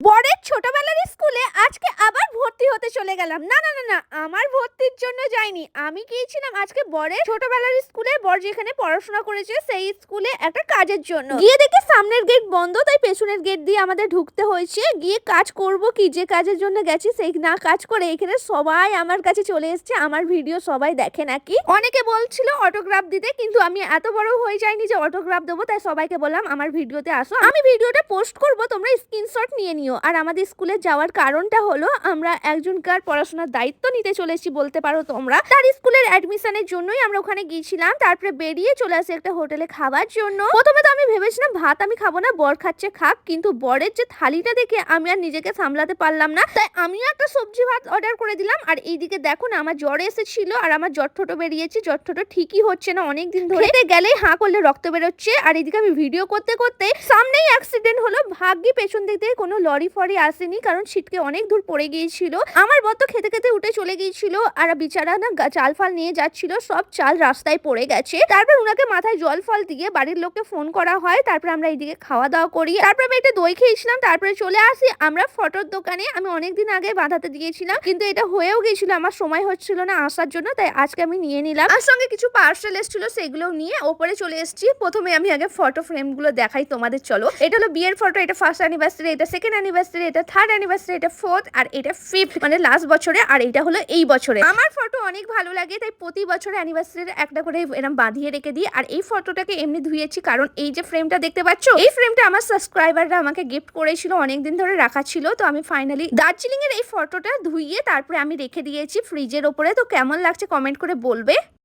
বরের ছোটবেলার স্কুলে আজকে আবার ভর্তি হতে চলে গেলাম। না, না, না, না, আমার ভর্তির জন্য যাইনি। আমি গিয়েছিলাম আজকে বরের ছোটবেলার স্কুলে, বর যেখানে পড়াশোনা করেছে সেই স্কুলে একটা কাজের জন্য। গিয়ে দেখি সামনের গেট বন্ধ, তাই পেছনের গেট দিয়ে আমাদের ঢুকতে হয়েছে। গিয়ে কাজ করব কি, যে কাজের জন্য গেছি সেই না কাজ করে এখানে সবাই আমার কাছে চলে এসেছে। আমার ভিডিও সবাই দেখে নাকি। অনেকে বলছিল অটোগ্রাফ দিতে, কিন্তু আমি এত বড় হয়ে যাইনি যে অটোগ্রাফ দেবো, তাই সবাইকে বললাম আমার ভিডিওতে আসো, আমি ভিডিওটা পোস্ট করব, তোমরা স্ক্রিনশট নিয়ে নিও। আর আমাদের স্কুলে যাওয়ার কারণটা হলো আমরা একজনকার পড়াশোনার দায়িত্ব নিতে চলেছি বলতে পারো তোমরা। তার স্কুলের অ্যাডমিশনের জন্যই আমরা ওখানে গিয়েছিলাম। তারপরে বেরিয়ে চলে আসি একটা হোটেলে খাবার জন্য। প্রথমে তো আমি ভেবেছিলাম ভাত আমি খাবো না, বর খাচ্ছে খাক, কিন্তু বরের যে থালিটা দেখে আমি আর নিজেকে সামলাতে পারলাম না, তাই আমিও একটা সবজি ভাত অর্ডার করে দিলাম। আর এইদিকে দেখো না, আমার জ্বর এসেছিল আর আমার জ্বর বেরিয়েছে। জ্বর ঠিকই হচ্ছে না, অনেকদিন ধরে খেতে গেলেই হাঁ করলে রক্ত বেরোচ্ছে। আর এদিকে আমি ভিডিও করতে করতে সামনেই অ্যাক্সিডেন্ট হলো। ভাগ্যি পেছন দিক থেকে কোনো লরি ফরি আসেনি, কারণ ছিটকে অনেক দূর পড়ে গিয়েছিল। আমার বর তো খেতে খেতে উঠে চলে গিয়েছিল, আর বিচারা না চাল ফাল নিয়ে যাচ্ছিল, সব চাল রাস্তায় পড়ে গেছে। তারপর উনাকে মাথায় জল ফল দিয়ে বাড়ির লোককে ফোন করা হয়। তারপর আমরা এইদিকে খাওয়া দাওয়া করি। তারপর আমি একটা দই খেয়েছিলাম। তারপরে চলে আসি আমরা ফটোর দোকানে। আমি অনেকদিন আগে বাঁধাতে দিয়েছিলাম, কিন্তু এটা হয়েও গিয়েছিল, আমার সময় হচ্ছিল না আসার জন্য, তাই আজকে আমি নিয়ে নিলাম। আর সঙ্গে কিছু পার্সেল এসেছিল, সেগুলো নিয়ে ওপরে চলে এসেছি। প্রথমে আমি আগে ফটো ফ্রেম গুলো দেখাই তোমাদের, চলো। এটা হলো বিয়ের ফটো, এটা ফার্স্ট অ্যানিভার্সারি, এটা সেকেন্ড অ্যানিভার্সারি, এটা থার্ড অ্যানিভার্সারি, এটা ফোর্থ, আর এটা ফিফথ, মানে লাস্ট বছরে, আর এটা হলো এই বছরে। আমার ফটো অনেক ভালো লাগে, তাই প্রতি বছরে অ্যানিভার্সারির একটা করে এরকম বাঁধিয়ে রেখে দিই। আর এই ফটোটাকে এমনি ধুয়েছি, কারণ এই যে ফ্রেমটা দেখতে পাচ্ছ, এই ফ্রেমটা আমার সাবস্ক্রাইবাররা আমাকে গিফট করেছিল, অনেকদিন ধরে রাখা ছিল। তো আমি ফাইনালি দার্জিলিং এর এই ফটোটা ধুইয়ে তারপরে আমি রেখে দিয়েছি ফ্রিজের ওপরে। তো কেমন লাগছে কমেন্ট করে বলবে।